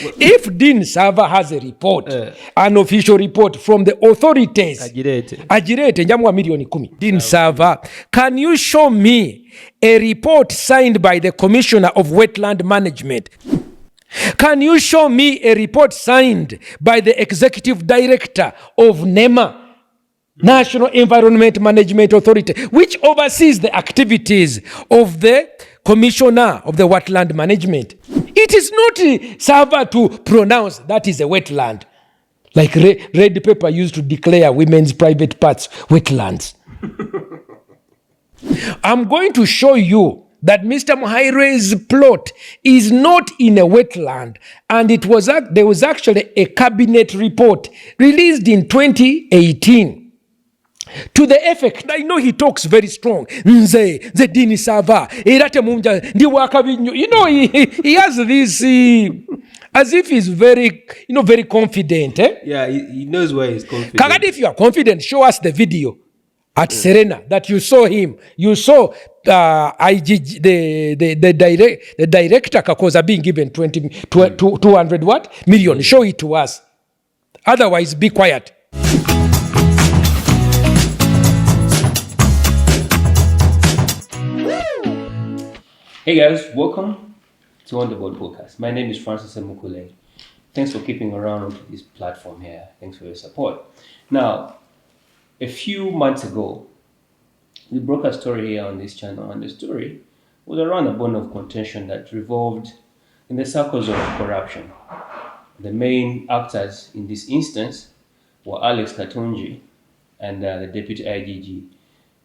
If Dean Saava has a report, an official report from the authorities, Agirete, njamwa milioni 10. Dean Saava, can you show me a report signed by the Commissioner of Wetland Management? Can you show me a report signed by the Executive Director of NEMA, National Environment Management Authority, which oversees the activities of the Commissioner of the Wetland Management? It is not Saava to pronounce that is a wetland, like red paper used to declare women's private parts wetlands. I'm going to show you that Mr. Muhairwe's plot is not in a wetland, and there was actually a cabinet report released in 2018 to the effect. I know he talks very strong. Nze Dini Saava, he has this as if he's very, very confident. Yeah, he knows where he's confident. Kakadi, if you are confident, show us the video at Serena that you saw him. You saw IGG, the director Kakoza being given 200 million. Show it to us. Otherwise, be quiet. Hey guys, welcome to On The Board Podcast. My name is Francis Mukule. Thanks for keeping around on this platform here. Thanks for your support. Now, a few months ago, we broke a story here on this channel, and the story was around a bone of contention that revolved in the circles of corruption. The main actors in this instance were Alex Katungi and the Deputy IGG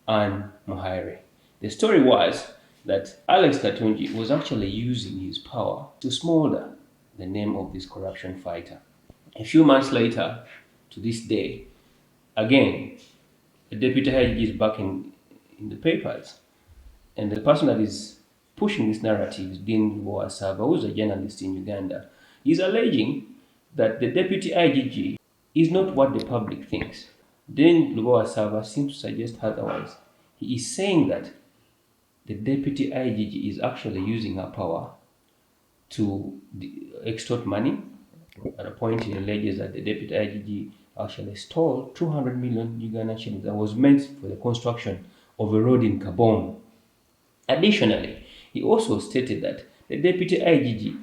and Muhairwe. The story was that Alex Katungi was actually using his power to smolder the name of this corruption fighter. A few months later, to this day, again, the Deputy IGG is back in the papers, and the person that is pushing this narrative is Lubowa, who's a journalist in Uganda. He's alleging that the Deputy IGG is not what the public thinks. Lubowa seems to suggest otherwise. He is saying that the Deputy IGG is actually using her power to extort money. At a point, he alleges that the Deputy IGG actually stole 200 million Ugandan shillings that was meant for the construction of a road in Kaabong. Additionally, he also stated that the Deputy IGG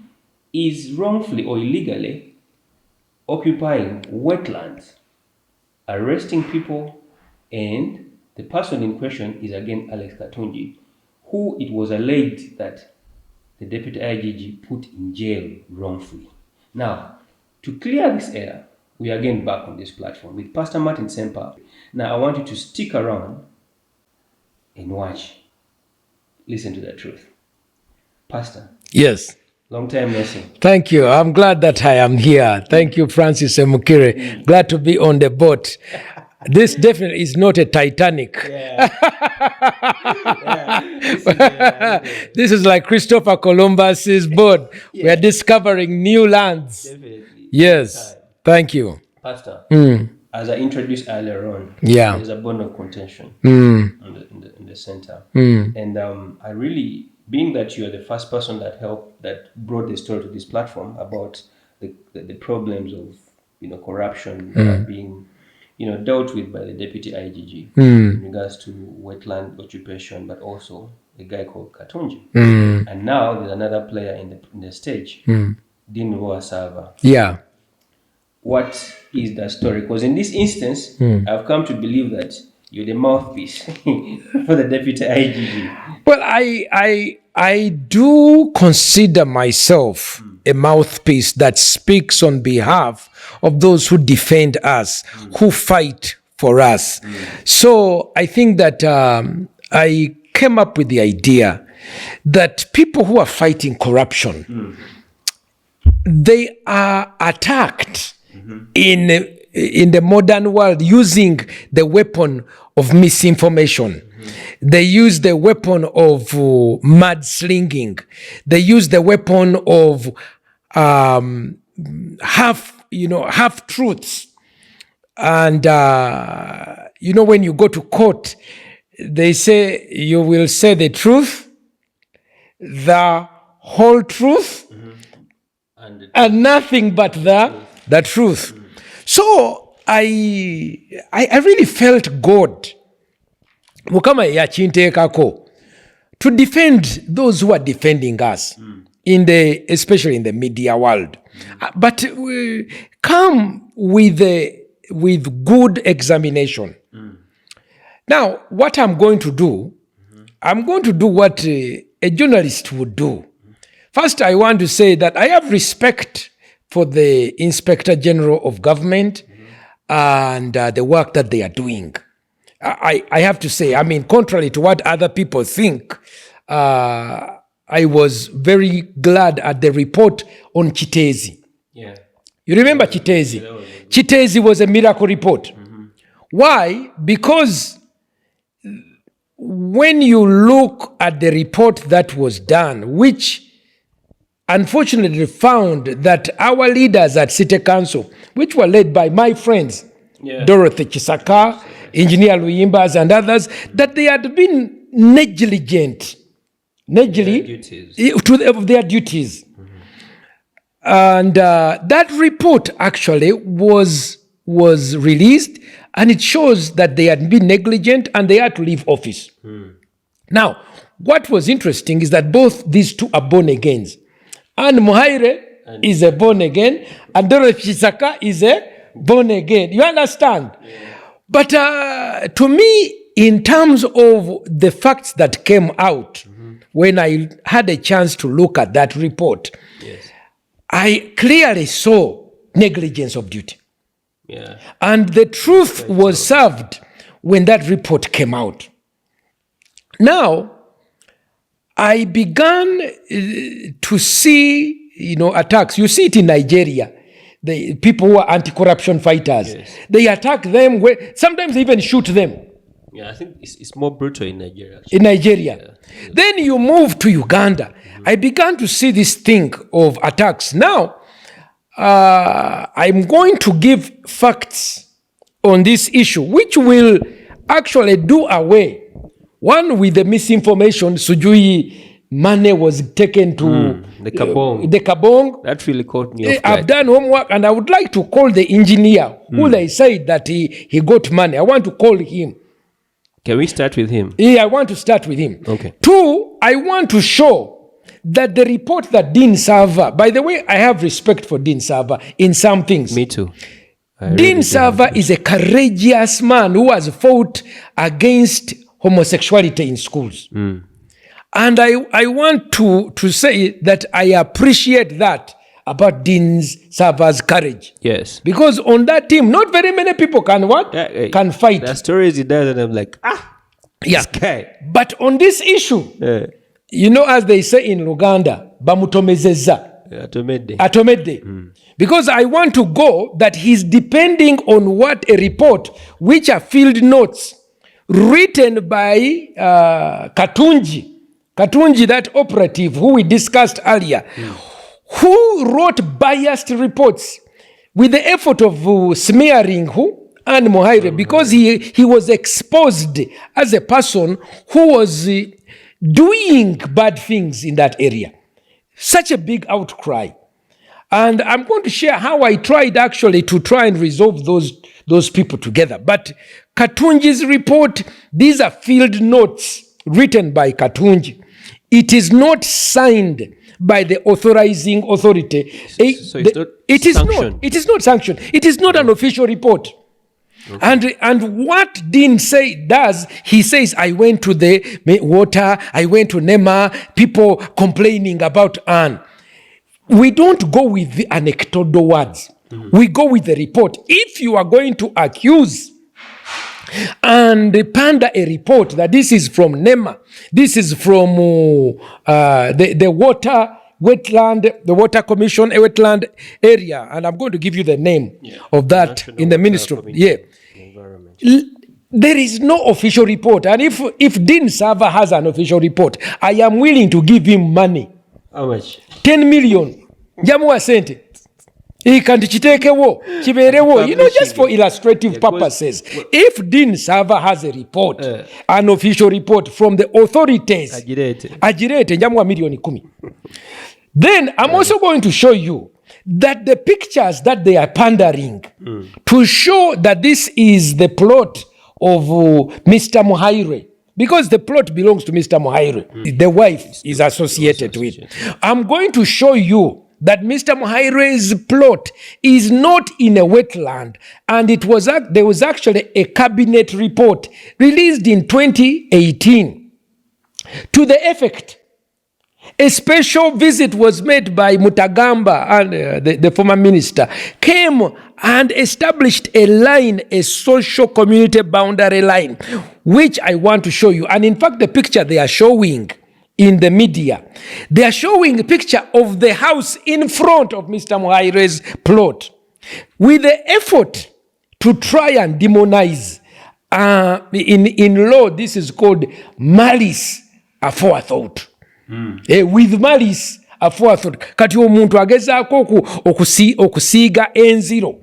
is wrongfully or illegally occupying wetlands, arresting people, and the person in question is again Alex Katungi, who it was alleged that the Deputy IGG put in jail wrongfully. Now, to clear this air, we are again back on this platform with Pastor Martin Ssempa. Now, I want you to stick around and watch. Listen to the truth. Pastor. Yes. Long time no see. Thank you. I'm glad that I am here. Thank you, Francis Mukire. Glad to be on the boat. This definitely is not a Titanic. Yeah. This is like Christopher Columbus's boat. Yeah. We are discovering new lands. Definitely. Yes. Thank you. Pastor, as I introduced earlier on, yeah, there's a bone of contention in the center. And I really, being that you are the first person that brought the story to this platform about the problems of corruption being dealt with by the Deputy IGG in regards to wetland occupation, but also a guy called Katungi. And now there's another player in the stage, Saava. Yeah. What is that story? Because in this instance, I've come to believe that you're the mouthpiece for the Deputy IGG. Well, I do consider myself a mouthpiece that speaks on behalf of those who defend us, who fight for us. So I think that I came up with the idea that people who are fighting corruption, they are attacked in the modern world using the weapon of misinformation. They use the weapon of mudslinging. They use the weapon of half truths. And when you go to court, they say you will say the truth, the whole truth, and nothing but the truth. So I really felt God mukama yakinteekako to defend those who are defending us especially in the media world, but come with good examination. Now, what I'm going to do, I'm going to do what a journalist would do. First, I want to say that I have respect for the Inspector General of Government and the work that they are doing. I have to say, I mean, contrary to what other people think, I was very glad at the report on Chitezi. Yeah. You remember Chitezi? Chitezi was a miracle report. Why? Because when you look at the report that was done, which unfortunately found that our leaders at City Council, which were led by my friends, Dorothy Chisaka, Engineer Luyimbas and others, that they had been negligent of their duties. And that report actually was released, and it shows that they had been negligent and they had to leave office. Now, what was interesting is that both these two are born agains. And Muhairwe is a born again, and Dorothy Chisaka is a born again. You understand? Yeah. But to me, in terms of the facts that came out when I had a chance to look at that report, I clearly saw negligence of duty. Yeah. And the truth was served when that report came out. Now, I began to see, attacks. You see it in Nigeria. The people who are anti-corruption fighters, they attack them. Sometimes they even shoot them. Yeah, I think it's more brutal in Nigeria. Actually. In Nigeria. Yeah. Then you move to Uganda. I began to see this thing of attacks. Now, I'm going to give facts on this issue, which will actually do away, one, with the misinformation. Sujui money was taken to the Kaabong. The Kaabong. That really caught me off guard. I've done homework, and I would like to call the engineer who they said that he got money. I want to call him. Can we start with him? Yeah, I want to start with him. Okay. Two, I want to show that the report that Dean Saava, by the way, I have respect for Dean Saava in some things. Me too. Dean Saava is a courageous man who has fought against homosexuality in schools. And I want to say that I appreciate that about Dean Saava's courage. Yes. Because on that team, not very many people can can fight. The stories he does, and I'm like, this guy. But on this issue, as they say in Uganda, bamutomezeza. Atomede. Because I want to go that he's depending on what a report, which are field notes, written by Katungi, that operative who we discussed earlier, who wrote biased reports with the effort of smearing and Muhairwe, because he was exposed as a person who was doing bad things in that area. Such a big outcry. And I'm going to share how I tried actually to try and resolve those people together. But Katungi's report, these are field notes written by Katungi. It is not signed by the authorizing authority. So it is not sanctioned. It is not an official report. Okay. And what Dean does, he says, I went to the water, I went to NEMA, people complaining about Anne. We don't go with the anecdotal words. We go with the report. If you are going to accuse and pander a report that this is from NEMA, this is from the wetland, the water commission, a wetland area, and I'm going to give you the name of that National in the ministry. There is no official report, and if Dean Saava has an official report, I am willing to give him money. How much? 10 million. Jamuwa sente. Kandi kitekewo, kiberewo, just for illustrative purposes. If Dean Saava has a report, an official report from the authorities, agirete, njamuwa milioni 10. Then I'm also going to show you that the pictures that they are pandering to show that this is the plot of Mr. Muhairwe, because the plot belongs to Mr. Muhairwe. The wife is associated with. I'm going to show you that Mr. Muhairwe's plot is not in a wetland, and there was actually a cabinet report released in 2018 to the effect. A special visit was made by Mutagamba, and the former minister came and established a line, a social community boundary line, which I want to show you. And in fact, the picture they are showing in the media, they are showing a picture of the house in front of Mr. Muhairwe's plot, with the effort to try and demonize. In law, this is called malice aforethought. With malice aforethought. Kati omuntu agezaako okusiiga enziro,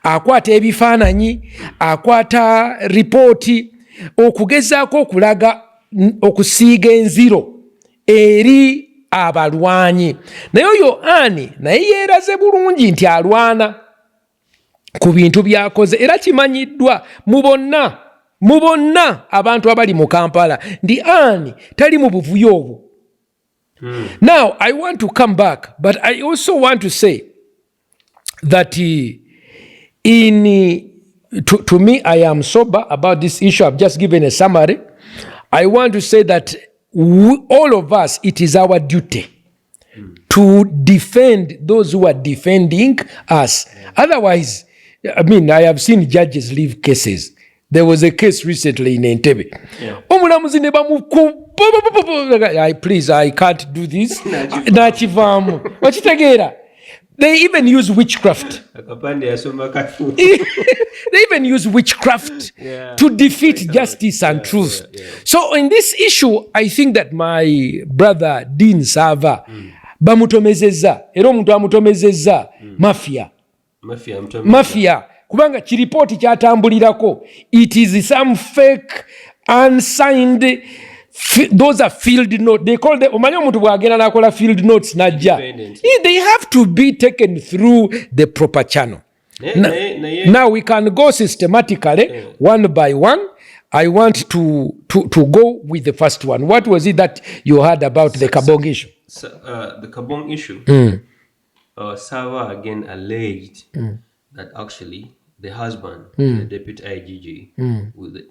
akwata ebifaananyi, akwata ripooti, okugezaako okulaga okusiiga enziro eri abalwanyi. Naye oyo Ani naye yeeraze bulungi nti alwana ku bintu byakoze, era kimanyiddwa mu bonna abantu abali mu Kampala ndi Ani tali mu buvuyo obwo. Now, I want to come back, but I also want to say that to me, I am sober about this issue. I've just given a summary. I want to say that all of us, it is our duty to defend those who are defending us. Otherwise, I mean, I have seen judges leave cases. There was a case recently in Entebbe. Please, I can't do this. They even use witchcraft. They even use witchcraft to defeat justice and truth. So in this issue, I think that my brother Dean Saava bamutomezeza, era omuntu amutomezeza mafia. Kubanga kiripoti kyatambulirako, it is some fake unsigned, those are field notes. They call them, omanya omuntu bwagenda nakola field notes najja. They have to be taken through the proper channel. Now we can go systematically, one by one. I want to go with the first one. What was it that you heard about the Kaabong issue? The Kaabong issue, Saava again alleged that actually the husband, the Deputy IGG,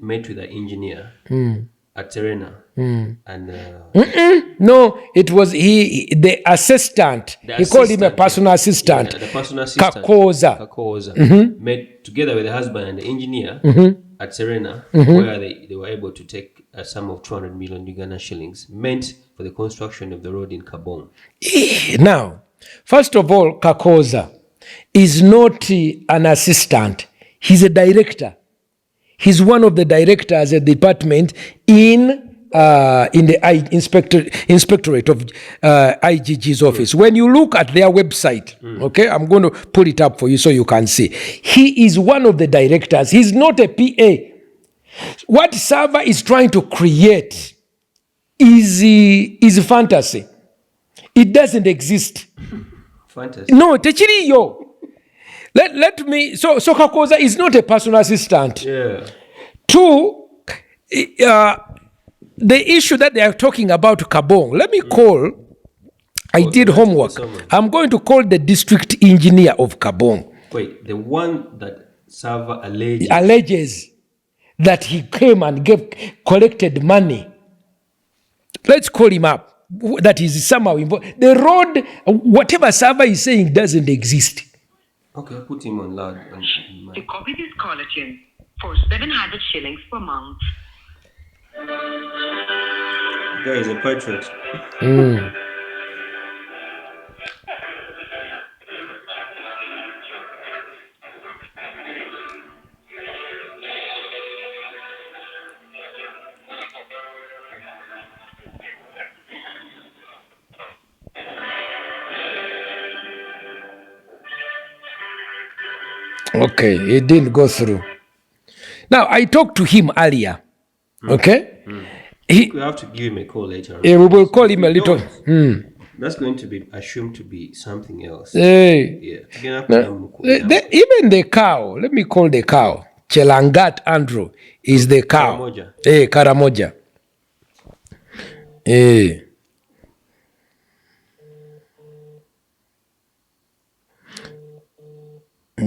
met with the engineer at Terena. And no, it was the assistant. He called him a personal assistant. The personal assistant, Kakoza, met together with the husband and the engineer at Serena, where they were able to take a sum of 200 million Uganda shillings meant for the construction of the road in Kaabong. Now, first of all, Kakoza is not an assistant. He's a director. He's one of the directors at the department in the inspectorate of IGG's office. When you look at their website, okay, I'm going to pull it up for you so you can see. He is one of the directors. He's not a PA. What Saava is trying to create is fantasy. It doesn't exist. Fantasy. No, techiriyo. Let me. So Kakoza is not a personal assistant. Yeah. Two, the issue that they are talking about Kaabong. Let me call. I did homework. I'm going to call the district engineer of Kaabong. Wait, the one that Saava alleges that he came and collected money. Let's call him up. That is somehow involved. The road, whatever Saava is saying, doesn't exist. Okay, I'll put him on loud. To copy this caller tune for 700 shillings per month. Guy is a patriot. Okay, it didn't go through. Now, I talked to him earlier. Okay? We have to give him a call later. We will call him a little. That's going to be assumed to be something else. Yeah. Even the cow, let me call the cow. Chelangat Andrew is the cow. Karamoja. Karamoja.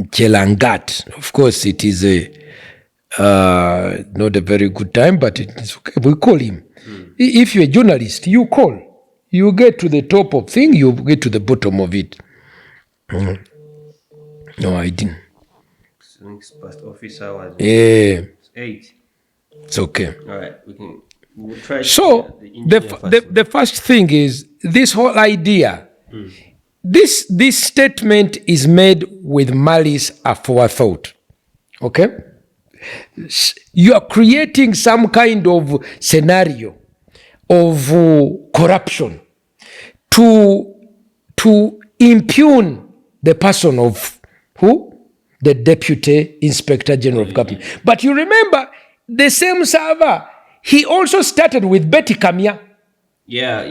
Chelangat. Of course, it is not a very good time, but it's okay. We call him. If you're a journalist, you call. You get to the top of thing, you get to the bottom of it. No, I didn't. It's past office hours. Yeah. It's 8. It's okay. All right, we'll try. So the first thing is this whole idea. This statement is made with malice aforethought. Okay? You are creating some kind of scenario of corruption to impugn the person of who? The Deputy Inspector General of Government. But you remember, the same Saava, he also started with Betty Kamya. Yeah.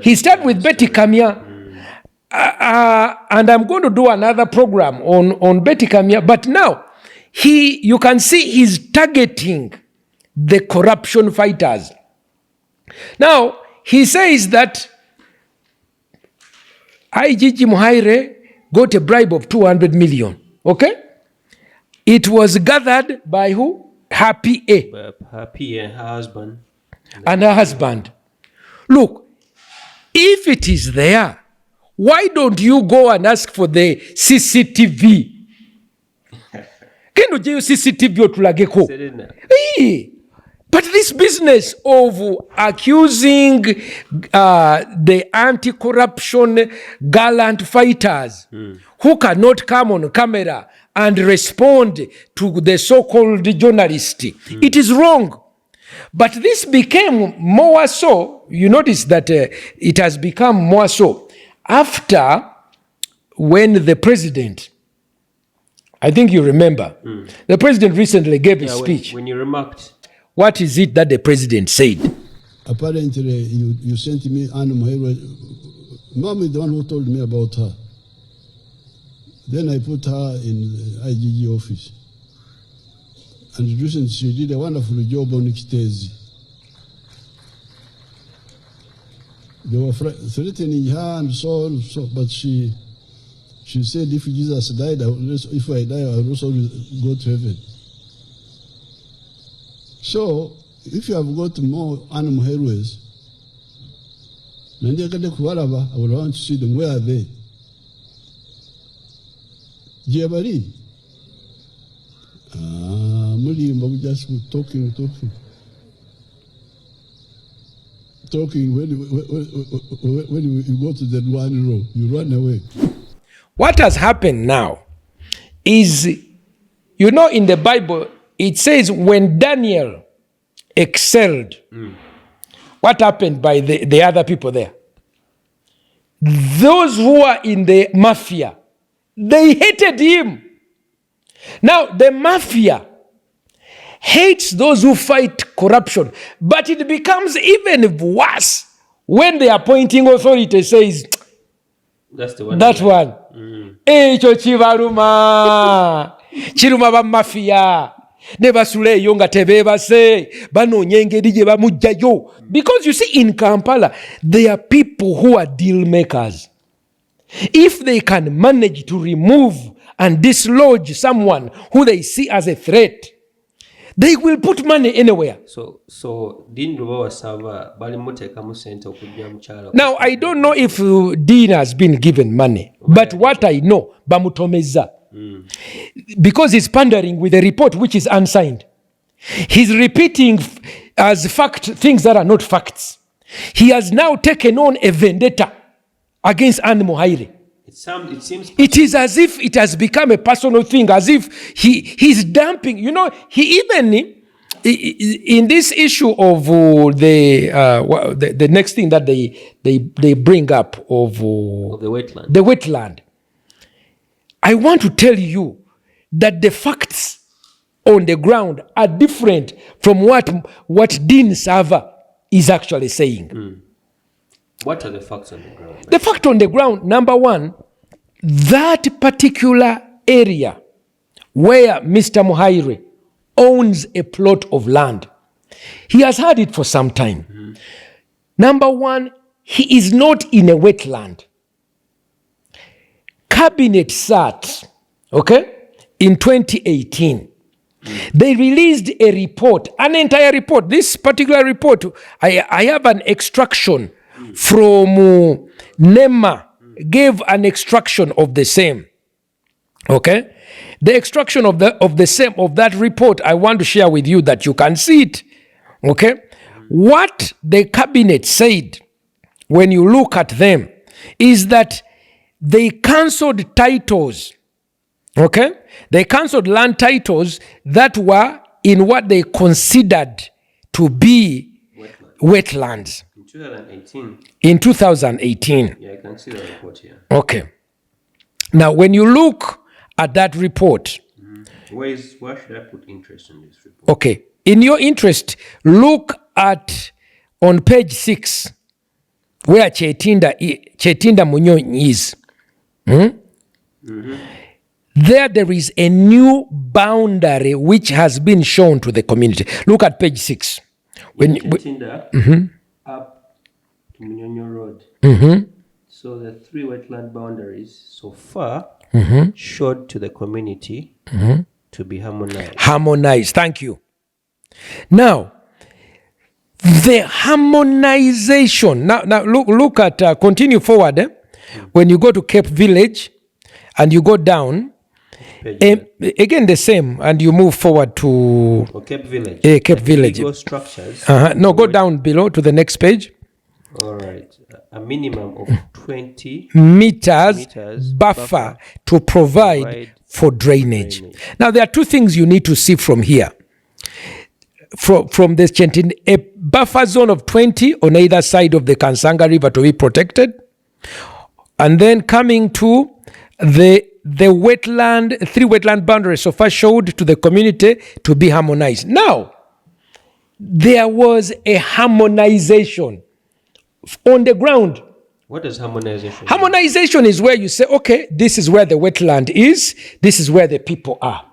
He started with Betty Kamya. And I'm going to do another program on Betty Kamya. But now, you can see he's targeting the corruption fighters. Now, he says that IGG Muhairwe got a bribe of 200 million. Okay? It was gathered by who? Her PA. Her PA and her husband. And her husband. Look, if it is there, why don't you go and ask for the CCTV? Kendo jeyo CCTV otulageko. But this business of accusing the anti-corruption gallant fighters who cannot come on camera and respond to the so-called journalist, it is wrong. But this became more so, you notice that it has become more so after when the president, I think you remember, the president recently gave a speech. When you remarked. What is it that the president said? Apparently, you sent me Anna Muhairwe. Mom is the one who told me about her. Then I put her in the IGG office. And recently she did a wonderful job on Kitezi. They were threatening her and so, but she said, if Jesus died, if I die, I will also go to heaven. So, if you have got more Anna Muhairwes, I would want to see them. Where are they? Jebari. We just talking. When you go to the one row, you run away. What has happened now is, you know, in the Bible, it says when Daniel excelled, what happened by the other people there? Those who are in the mafia, they hated him. Now, the mafia hates those who fight corruption, but it becomes even worse when the appointing authority says, that's the one. That one. Echo chivaruma. Chiruma ba mafia. Never sule yonga tebeba se. Bano nyenge dije ba mujayo. Because you see, in Kampala, there are people who are deal makers. If they can manage to remove and dislodge someone who they see as a threat, they will put money anywhere. So Dean Lubowa Saava balimuteka mu sente okujja mukyala. Now, I don't know if Dean has been given money, but what I know, bamutomeza. Because he's pandering with a report which is unsigned. He's repeating as fact things that are not facts. He has now taken on a vendetta against Anna Muhairwe. It seems it is as if it has become a personal thing, as if he's dumping. You know, he even in this issue of the next thing that they bring up of the wetland. The wetland. I want to tell you that the facts on the ground are different from what Dean Saava is actually saying. What are the facts on the ground? The fact on the ground, number one, that particular area where Mr. Muhairwe owns a plot of land, he has had it for some time. Mm-hmm. Number one, he is not in a wetland. Cabinet sat, in 2018. They released a report, an entire report. This particular report, I have an extraction from NEMA, gave an extraction of the same. Okay? The extraction of the same of that report I want to share with you that you can see it. Okay? What the cabinet said when you look at them is that they cancelled titles. Okay? They cancelled land titles that were in what they considered to be wetlands. In 2018. In 2018. Yeah, I can see the report here. Okay. Now, when you look at that report. Where should I put interest in this report? Okay. In your interest, look at on page 6 where Chetinda Munyonyi is. There is a new boundary which has been shown to the community. Look at page 6. Chetinda up to Munyonyi Road. So the 3 wetland boundaries so far showed to the community to be harmonized. Harmonized, thank you. Now, the harmonization. Now look at, continue forward. When you go to Cape Village and you go down, again the same, and you move forward to Cape Village. Cape Village. Structures. No, go down below to the next page. All right. A minimum of 20 meters buffer to provide for drainage. Now, there are 2 things you need to see from here. From this Chetinda, a buffer zone of 20 on either side of the Kansanga River to be protected. And then coming to the wetland, 3 wetland boundaries so far showed to the community to be harmonized. Now, there was a harmonization on the ground. What is harmonization? Harmonization is where you say, okay, this is where the wetland is, this is where the people are.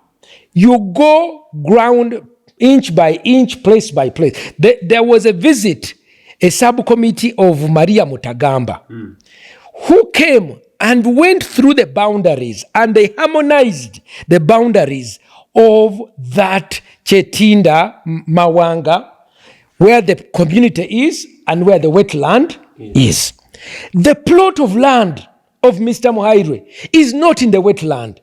You go ground inch by inch, place by place. There was a visit, a subcommittee of Maria Mutagamba, who came and went through the boundaries, and they harmonized the boundaries of that Chetinda Mawanga, where the community is and where the wetland is. The plot of land of Mr. Muhairwe is not in the wetland.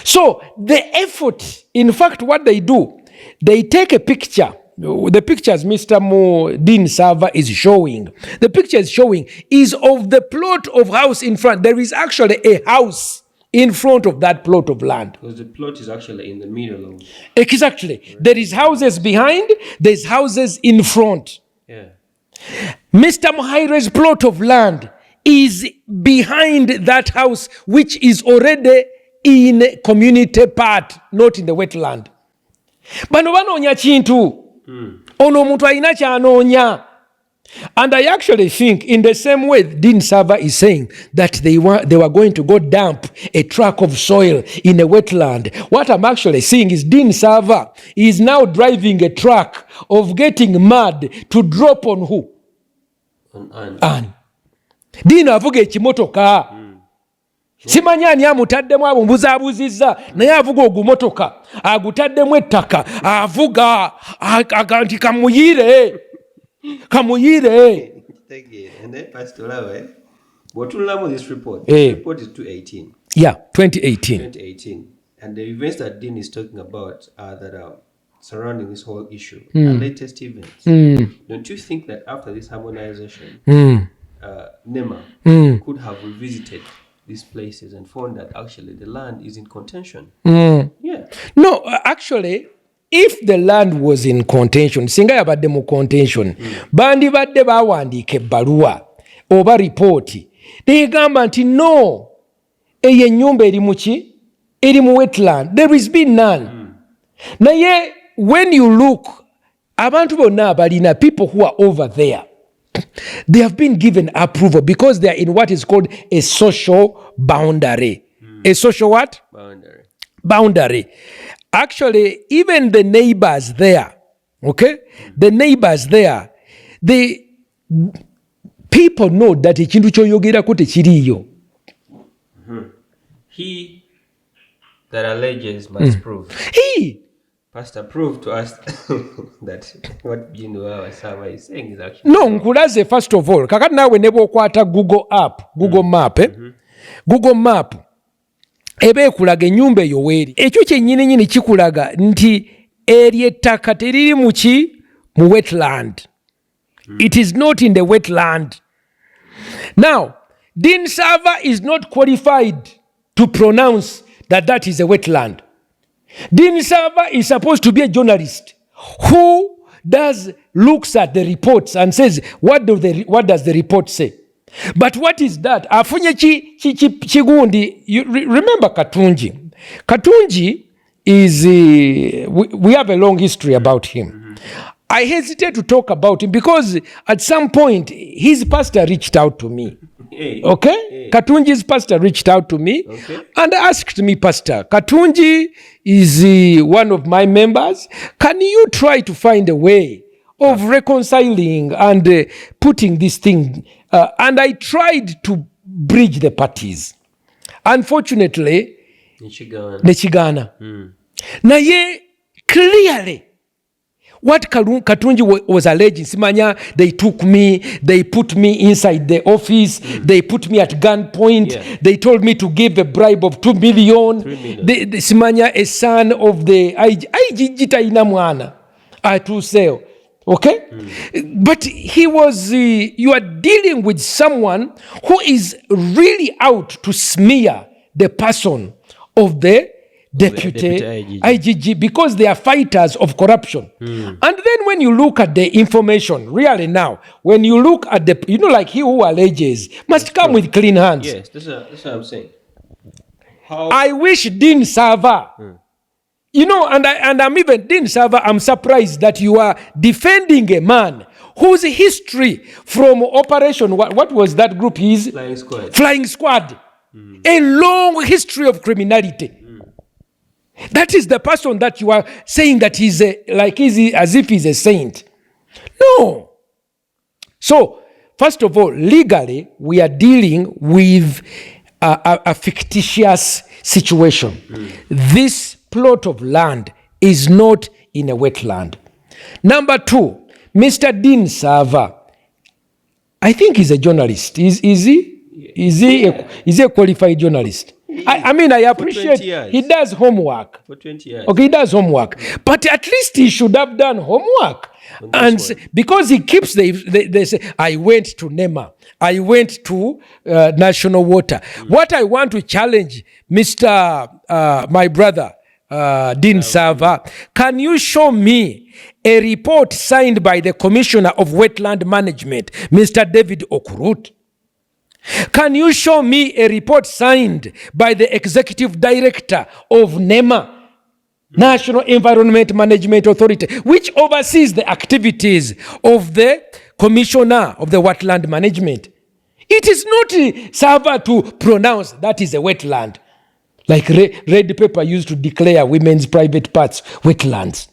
So the effort, in fact, what they do, they take a picture. The pictures Mr. Dean Saava is showing. The picture is showing is of the plot of house in front. There is actually a house in front of that plot of land. Because the plot is actually in the middle of... Exactly. Right. There is houses behind, there's houses in front. Yeah. Mr. Muhairwe's plot of land is behind that house, which is already in community part, not in the wetland. Bano banoonya kintu. Ono omuntu alina kyanoonya. And I actually think in the same way Dean Saava is saying that they were going to go dump a truck of soil in a wetland. What I'm actually seeing is Dean Saava is now driving a truck of getting mud to drop on who? On Anne. Dean avuga ekimotoka. Simanyi ani amutaddemu abo mbuzaabuzizza naye avuga ogumotoka agutaddemu ettaka avuga nti kamuyire. And then Pastor Lawe, what will this report? This report is 2018. Yeah, 2018. 2018. And the events that Dean is talking about are that are surrounding this whole issue, the latest events. Don't you think that after this harmonization, NEMA could have revisited these places and found that actually the land is in contention? Yeah. No, actually, if the land was in contention, singa yabadde mu contention, bandibadde bawandiika ebbaluwa oba ripooti negamba nti no, eyo ennyumba eri muki? Eri mu wetland. There has been none. Naye when you look, abantu bonna abalina, people who are over there, they have been given approval because they are in what is called a social boundary. A social what? Boundary. Actually, even the neighbors there, okay? The neighbors there, the people know that ekintu kyoyogerako tekiriyo. He that alleges must prove. Pastor, prove to us that what Saava is saying is actually no, nkulaze first of all. Kakati nawe ne bw'okwata Google Map, Google Map eba ekulaga ennyumba eyo weeri. Ekyo kyennyini kikulaga nti eryo ettaka teriri mu wetland. It is not in the wetland. Now, Dean Saava is not qualified to pronounce that is a wetland. Dean Saava is supposed to be a journalist who looks at the reports and says, what does the report say? But what is that? Afunye chigundi. You remember Katungi. Katungi is, we have a long history about him. I hesitate to talk about him because at some point his pastor reached out to me. Okay? Katungi's pastor reached out to me and asked me, Pastor, Katungi is one of my members. Can you try to find a way of reconciling and putting this thing? And I tried to bridge the parties. Unfortunately, Nechigana. Naye clearly, what Katungi was alleging, Simanya, they took me, they put me inside the office, they put me at gunpoint, they told me to give a bribe of 2 million. Simanya, a son of the IGG taina mwana, to sell. Okay? But he was, you are dealing with someone who is really out to smear the person of the Deputy IGG because they are fighters of corruption. And then when you look at the information, really now, when you look at the, like he who alleges must come with clean hands. Yes, that's what I'm saying. I wish Dean Saava, and I'm even, Dean Saava, I'm surprised that you are defending a man whose history from Operation, what was that group? Flying Squad. A long history of criminality. That is the person that you are saying that he's as if he's a saint. No. So, first of all, legally, we are dealing with a fictitious situation. This plot of land is not in a wetland. Number two, Mr. Dean Saava, I think he's a journalist. Is he? Is he a qualified journalist? I mean, I appreciate he does homework. For 20 years. Okay, he does homework. But at least he should have done homework. And because he keeps, they say, I went to NEMA. I went to National Water. What I want to challenge my brother, Dean Saava, can you show me a report signed by the Commissioner of Wetland Management, Mr. David Okurut? Can you show me a report signed by the Executive Director of NEMA, National Environment Management Authority, which oversees the activities of the Commissioner of the Wetland Management? It is not Saava to pronounce that is a wetland, like red paper used to declare women's private parts wetlands.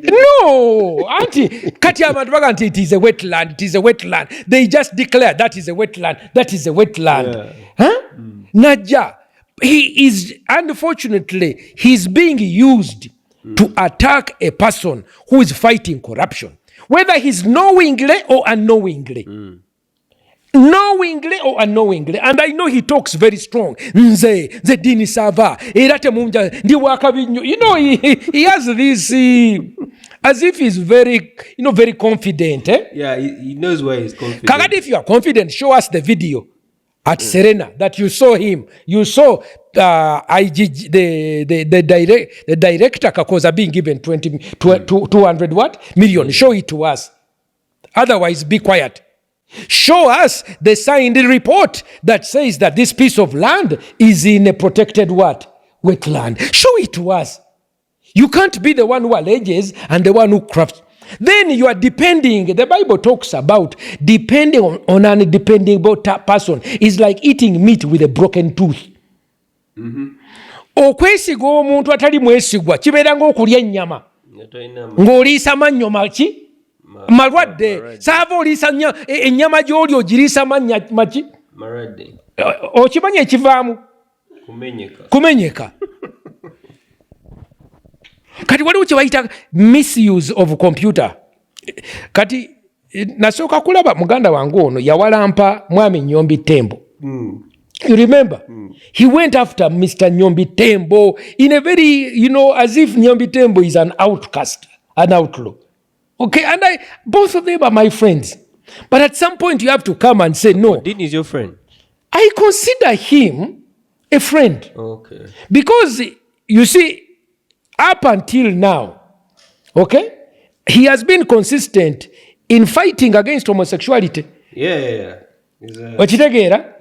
No, auntie, it is a wetland, it is a wetland. They just declare that is a wetland, that is a wetland. Naja, he is, unfortunately, he's being used to attack a person who is fighting corruption, whether he's knowingly or unknowingly. Knowingly or unknowingly, and I know he talks very strong. Nze Dean Saava, he has this as if he's very, very confident. Yeah, he knows why he's confident. Kakadi, if you are confident, show us the video at Serena that you saw him. You saw IGG, the director Kakoza being given 200 million. Show it to us. Otherwise, be quiet. Show us the signed report that says that this piece of land is in a protected wetland. Show it to us. You can't be the one who alleges and the one who crafts. then you are depending. The Bible talks about depending on an undependable person is like eating meat with a broken tooth. Okwesiga omuntu atali mwesigwa kibeera ng'okulya ennyama ng'oliisa mannyo malwadde. Saava oliisa ennyama gy'oli ogiriisa maki okimanya ekivaamu kumenyeka. Kati waliwo kye bayita misuse of computer. Kati nasooka kulaba muganda wange ono yawalampa mwami Nyombi Tembo. You remember? He went after Mr. Nyombi Tembo in a very, as if Nyombi Tembo is an outcast, an outlaw. Okay, and both of them are my friends. But at some point you have to come and say, no. Dean is your friend? I consider him a friend. Okay. Because, you see, up until now, okay, he has been consistent in fighting against homosexuality. Yeah. Okitegeera?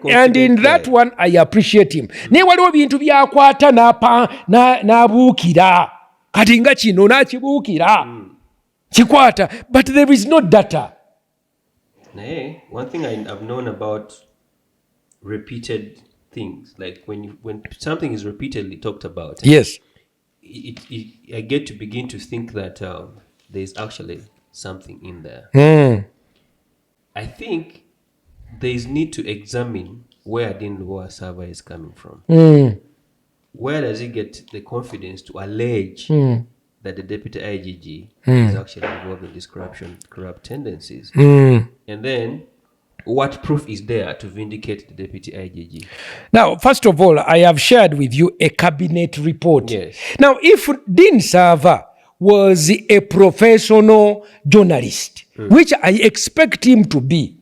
And in that one I appreciate him. Naye waliwo bintu byakwata n'abuukira kati nga kino n'akibuukira kikwata, but there is no data. One thing I've known about repeated things, like when something is repeatedly talked about, yes, I get to begin to think that there's actually something in there. I think there is need to examine where Dean Lubowa Saava is coming from. Where does he get the confidence to allege that the Deputy IGG is actually involved in these corrupt tendencies? And then, what proof is there to vindicate the Deputy IGG? Now, first of all, I have shared with you a cabinet report. Yes. Now, if Dean Saava was a professional journalist, which I expect him to be,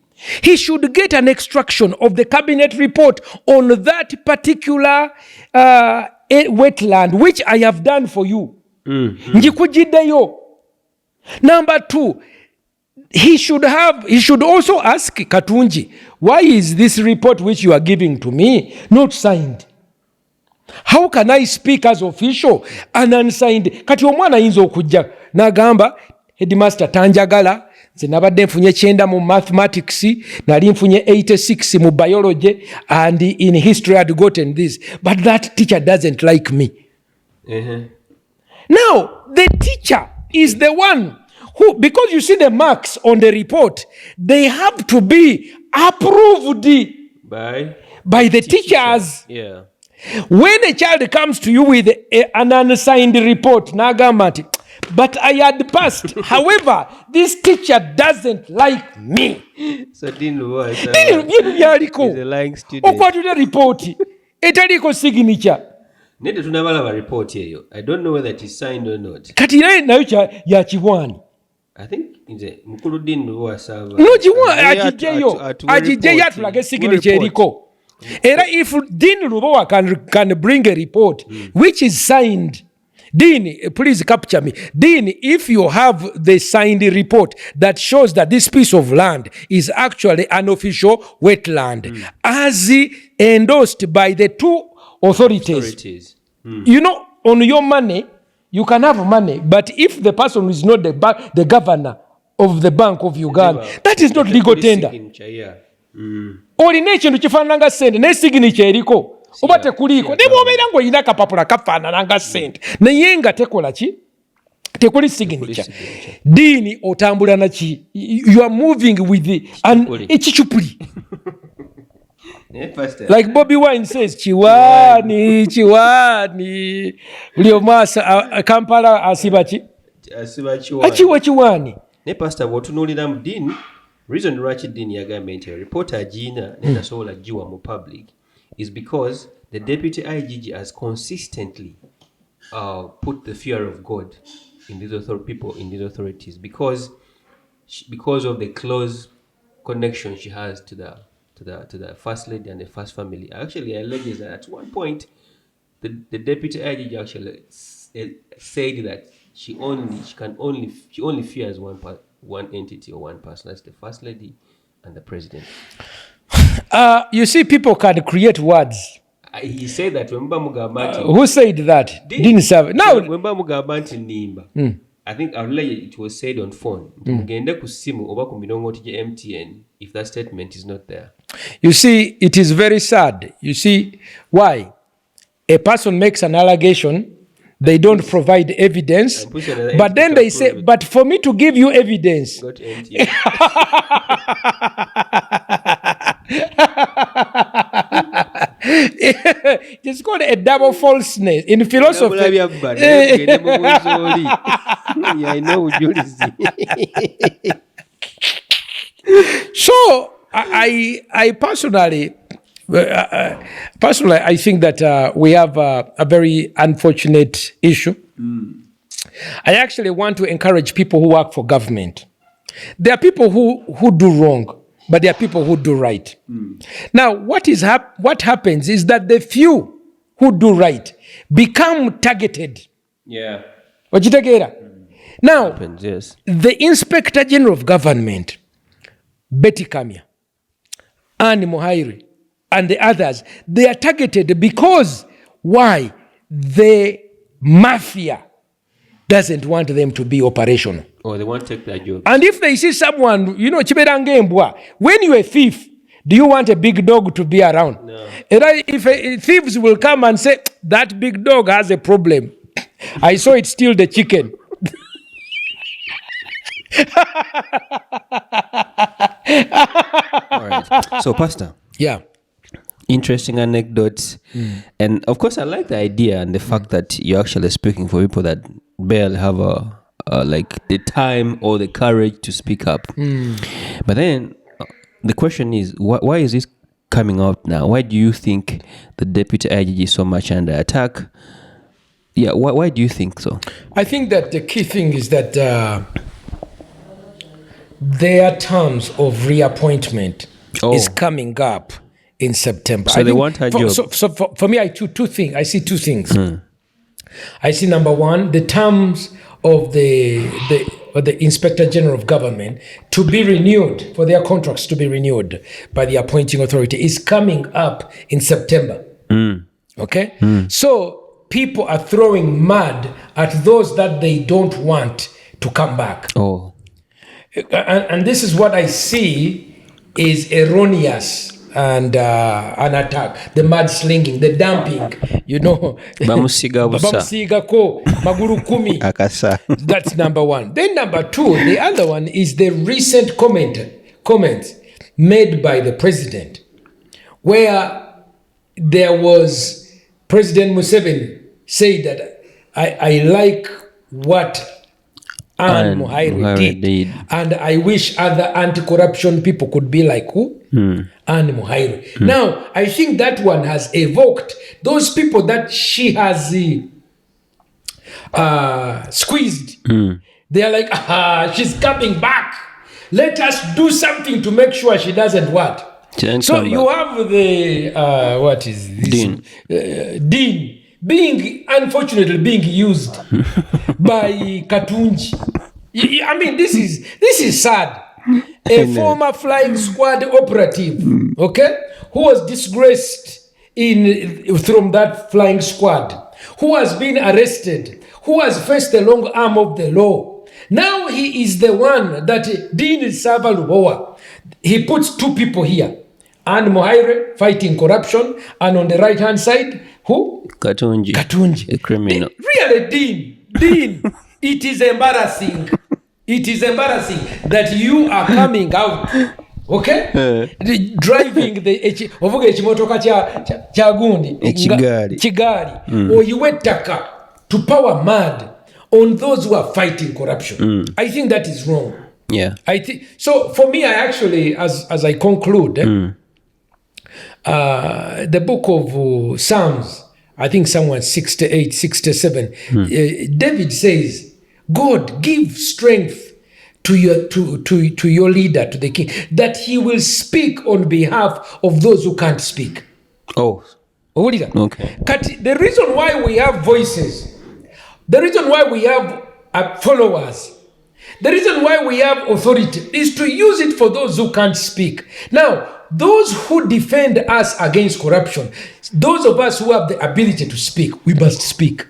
he should get an extraction of the cabinet report on that particular wetland, which I have done for you. Njikujiddeyo. Number 2, he should also ask Katungi, why is this report which you are giving to me not signed? How can I speak as official and unsigned? Kati omwana ayinza okujja n'agamba headmaster tanjagala, nze nabadde nfunye 9 mu mathematics, nali nfunye 86 mu biology, and in history I had gotten this, but that teacher doesn't like me. Now the teacher is the one who, because you see the marks on the report, they have to be approved by the teachers. Yeah. When a child comes to you with an unsigned report, nagamba, but I had passed. However, this teacher doesn't like me. So Dean Lubowa is a lying student. Okwatula report etaliko signature. Nede tunabalaba report yeyo. I don't know whether it is signed or not. Kati nayo ya kiwani. I think nze mukulu Dean Lubowa Saava. No kiwani ajijeyo atulage signature eriko. Era if Dean Lubowa can bring a report which is signed, Dean, please capture me. Dean, if you have the signed report that shows that this piece of land is actually an official wetland, as endorsed by the 2 authorities. On your money, you can have money, but if the person is not the governor of the Bank of Uganda, that is not legal tender. Olina ekintu kifaanana nga ssente naye signature eriko oba tekuliiko, ne bw'obeera ng'olina akapapula kafaanana nga ssente naye nga tekola ki, tekuli signature. Diini otambula naki, you are moving with ekicupuli. Like Bobby Wine says, chiwani buli omu Kampala asiba ki, akiwa chiwani. Ne pastor bw'otunuulira mu Dean, reason lwaki Dean yagambye nti reporter agiina nenasobola giwa mu public is because the Deputy IGG has consistently put the fear of God in these people in these authorities because of the close connection she has to the First Lady and the First Family. Actually, alleges that at one point the Deputy IGG actually said that she only fears one entity or one person. That's the First Lady and the President. You see, people can create words. He said that. Who said that? Didn't serve. Now, I think earlier it was said on phone. Mugende ku simu oba ku milongoti gye MTN if that statement is not there. You see, it is very sad. You see, why? A person makes an allegation, they don't provide evidence, but then they say, but for me to give you evidence. Go to MTN. It's called a double falseness in philosophy. So I personally, I think that we have a very unfortunate issue. I actually want to encourage people who work for government. There are people who do wrong, but there are people who do right. Now, what happens is that the few who do right become targeted. Yeah. Now, Happens, yes. The Inspector General of Government, Betty Kamya, Anne Muhairwe, and the others, they are targeted because why? The mafia doesn't want them to be operational. Or they want to take their job. And if they see someone, when you're a thief, do you want a big dog to be around? No. If thieves will come and say, that big dog has a problem. I saw it steal the chicken. All right. So, Pastor. Yeah. Interesting anecdotes. And of course, I like the idea and the fact that you're actually speaking for people that barely have like the time or the courage to speak up. But then the question is, why is this coming out now? Why do you think the Deputy IGG is so much under attack? Yeah, why do you think so? I think that the key thing is that their terms of reappointment is coming up in September. So they want her job. So for me, I see two things. I see number one, the terms of the Inspector General of Government to be renewed, for their contracts to be renewed by the appointing authority is coming up in September. Okay? So people are throwing mud at those that they don't want to come back. And this is what I see is erroneous and an attack, the mudslinging, the dumping, That's number one. Then number two, the other one is the recent comments made by the president, where there was President Museveni say that I like what Anne Muhairwe did, and I wish other anti-corruption people could be like who? Anne Muhairwe. Now, I think that one has evoked those people that she has squeezed. They are like, she's coming back. Let us do something to make sure she doesn't what? So you have the, what is this? Dean. Unfortunately being used by Katungi. I mean, this is sad. A former flying squad operative, okay, who was disgraced from that flying squad, who has been arrested, who has faced the long arm of the law. Now he is the one that Dean Saava Lubowa. He puts two people here. Anne Muhairwe fighting corruption, and on the right hand side, who? Katungi. A criminal. Really, Dean. It is embarrassing. It is embarrassing that you are coming out, okay? Driving the ekimotoka kya gundi Kigali or you wetaka to power mad on those who are fighting corruption. I think that is wrong. Yeah. I think so. For me, I actually, as I conclude, the book of Psalms, I think Psalm 68, 67, David says, God, give strength to your leader, to the king, that he will speak on behalf of those who can't speak. Okay. The reason why we have voices, the reason why we have followers, the reason why we have authority is to use it for those who can't speak. Now, those who defend us against corruption, those of us who have the ability to speak, we must speak.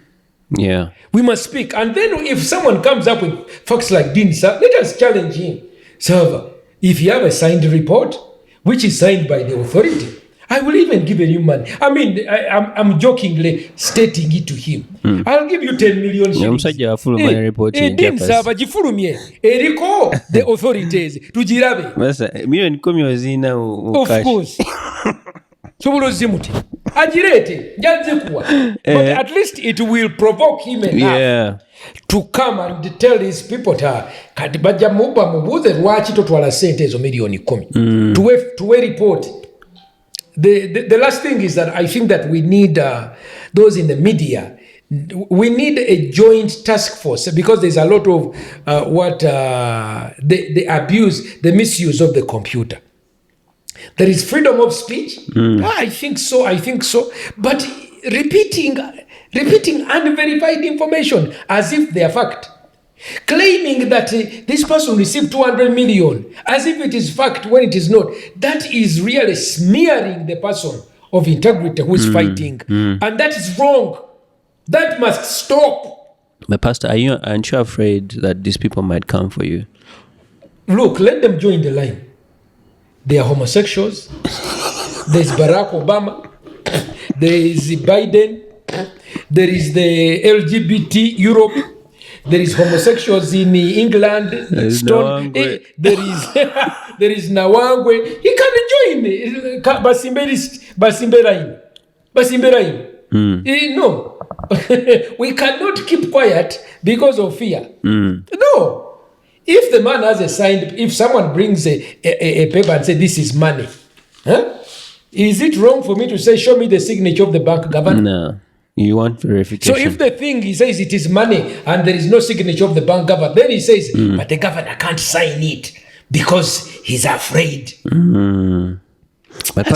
Yeah. We must speak. And then if someone comes up with facts like Dean Saava, let us challenge him. Saava, if you have a signed report, which is signed by the authority, I will even give you money. I mean, I'm jokingly stating it to him. I'll give you 10 million shillings. Dean Saava, jifulumye. Eriko, the authorities. Tujirabe. Million komi ozina Of course. Sobulo zimuti. Ajirete. But at least it will provoke him enough to come and tell his people kati bajja muba mubuze lwaki totwala sente ezo milioni 10 to a report. The last thing is that I think that we need those in the media. We need a joint task force because there's a lot of the abuse, the misuse of the computer. There is freedom of speech. I think so. But repeating unverified information as if they are fact. Claiming that this person received 200 million as if it is fact when it is not. That is really smearing the person of integrity who is fighting. And that is wrong. That must stop. But Pastor, aren't you afraid that these people might come for you? Look, let them join the line. They are homosexuals. There's Barack Obama. There is Biden. There is the LGBT Europe. There is homosexuals in England. There is Nawangwe. He can join. Basimberain. No. We cannot keep quiet because of fear. No. If the man has a signed, if someone brings a paper and says this is money, is it wrong for me to say, show me the signature of the bank governor? No. You want verification. So if the thing he says it is money and there is no signature of the bank governor, then he says, but the governor can't sign it because he's afraid. But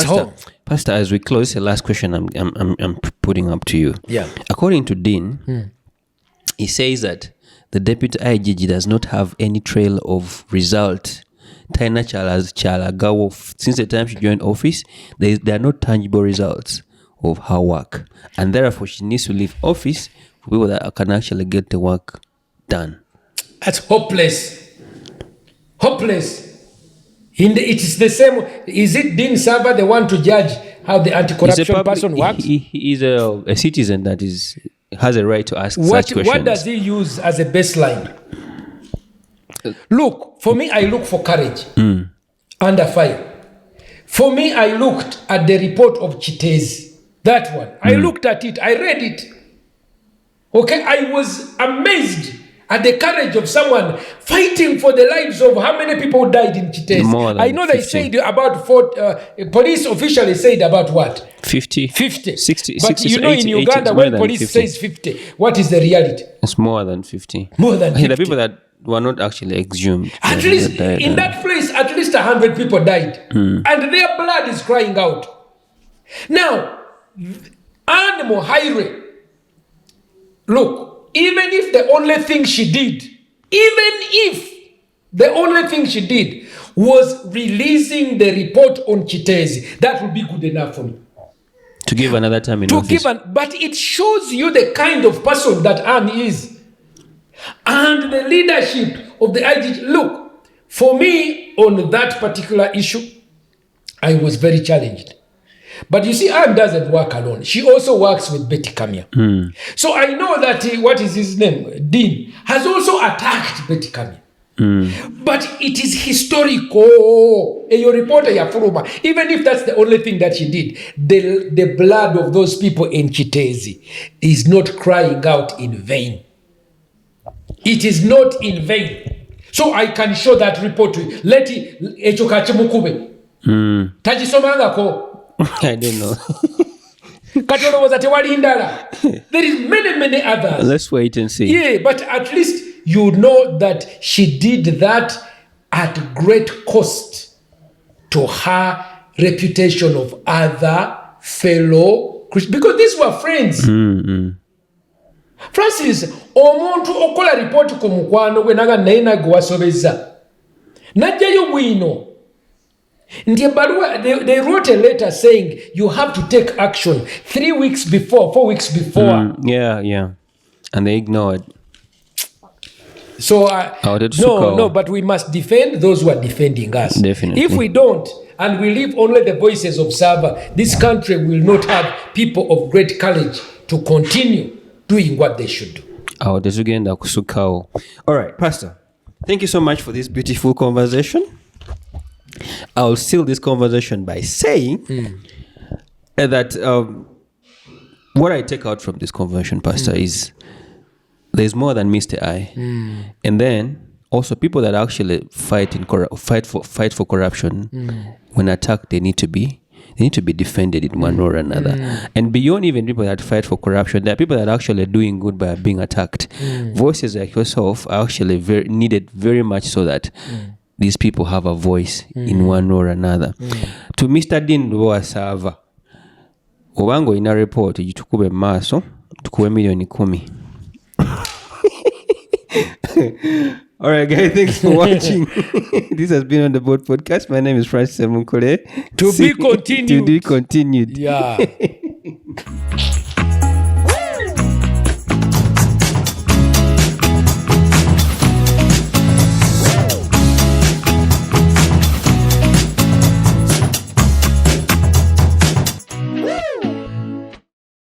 Pastor, as we close, the last question I'm putting up to you. Yeah. According to Dean, he says that the Deputy IGG does not have any trail of result. Taina Chalagawo, since the time she joined office, there are no tangible results of her work. And therefore, she needs to leave office for people that can actually get the work done. That's hopeless. Hopeless. It is the same. Is it Dean Saava the one to judge how the anti-corruption person works? He is a citizen that has a right to ask such questions. What does he use as a baseline? Look, for me, I look for courage under fire. For me, I looked at the report of Chitezi. That one. I looked at it. I read it. Okay, I was amazed at the courage of someone fighting for the lives of how many people died in Chitezi. I know 50. They said about police officially said about what? 50. 50. 60, but 60, you know 80, in Uganda when police 50. says 50, what is the reality? It's more than 50. More than 50. The people that were not actually exhumed. At least in that place, at least 100 people died. And their blood is crying out. Now, Kaabong Muhairwe, look, even if the only thing she did was releasing the report on Chitezi, that would be good enough for me. To give another time in office. But it shows you the kind of person that Anne is. And the leadership of the IGG. Look, for me, on that particular issue, I was very challenged. But you see, Anne doesn't work alone. She also works with Betty Kamya. So I know that, what is his name? Dean, has also attacked Betty Kamya. But it is historical. Your reporter, even if that's the only thing that she did, the blood of those people in Chitezi is not crying out in vain. It is not in vain. So I can show that report to you. Let it Echokachimukube. Tajisomangako. I don't know. There is many others. Let's wait and see. Yeah, but at least you know that she did that at great cost to her reputation of other fellow Christians. Because these were friends. Francis, omuntu okola report ku mukwano gwe naga naina gwasobeza. Najjayo bwino. They wrote a letter saying you have to take action 3 weeks before, 4 weeks before. Yeah. And they ignored. So, no, but we must defend those who are defending us. Definitely. If we don't, and we leave only the voices of Saava, this country will not have people of great courage to continue doing what they should do. All right, Pastor, thank you so much for this beautiful conversation. I'll seal this conversation by saying that what I take out from this conversation, Pastor, is there's more than Mr. I. And then also people that actually fight for corruption, when attacked, they need to be defended in one way or another. And beyond even people that fight for corruption, there are people that are actually doing good by being attacked. Voices like yourself are actually needed very much so that these people have a voice in one way or another. To Mr. Dean Lubowa Saava, obango ina report jitukube maso tukube milioni 10. All right, guys, thanks for watching. This has been On The Board Podcast. My name is Francis Ssempa. To be continued. To be continued. Yeah.